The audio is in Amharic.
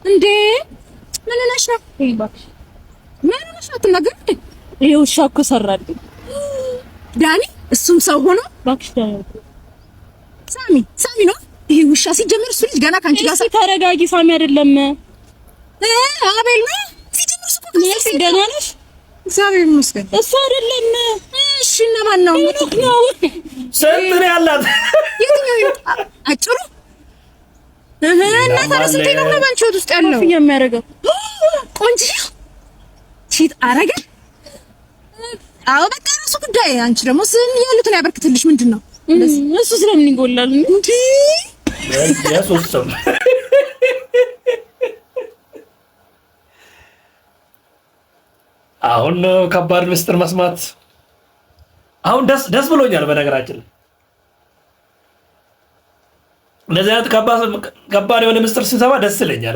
እንዴ ምን ነሽ ነው? እባክሽ ምን ነሽ ነው? አትናገሪም እንዴ? ይሄ ውሻ እኮ ሰራልኝ ዳኒ። እሱም ሰው ሆኖ እባክሽ ዳኒ። ሳሚ ነው ይሄ ውሻ። ሲጀምር እሱ ልጅ ገና ካንቺ ጋር ተረጋጊ። ሳሚ አይደለም አቤል ነው ሲጀምር። እሱ እኮ ነሽ ገና ነሽ። እግዚአብሔር ይመስገን እሱ አይደለም። እሺ እና ማን ነው? ስንት ነው ያላት? የትኛው አጭሩ? እና ታዲያ ስንት ነው ባንቺ ወጥ ውስጥ ያለው የሚያደርገው? ቆንጆ ቺት አረገ። አዎ በቃ ራሱ ጉዳይ። አንቺ ደግሞ ስም ያሉትን ያበርክትልሽ። ምንድነው እሱ ስለምን ይጎላል እንዴ? ያሶስም አሁን ከባድ ምስጢር መስማት አሁን ደስ ብሎኛል። በነገራችን ላይ እንደዚህ አይነት ከባድ የሆነ ምስጢር ስንሰማ ደስ ይለኛል።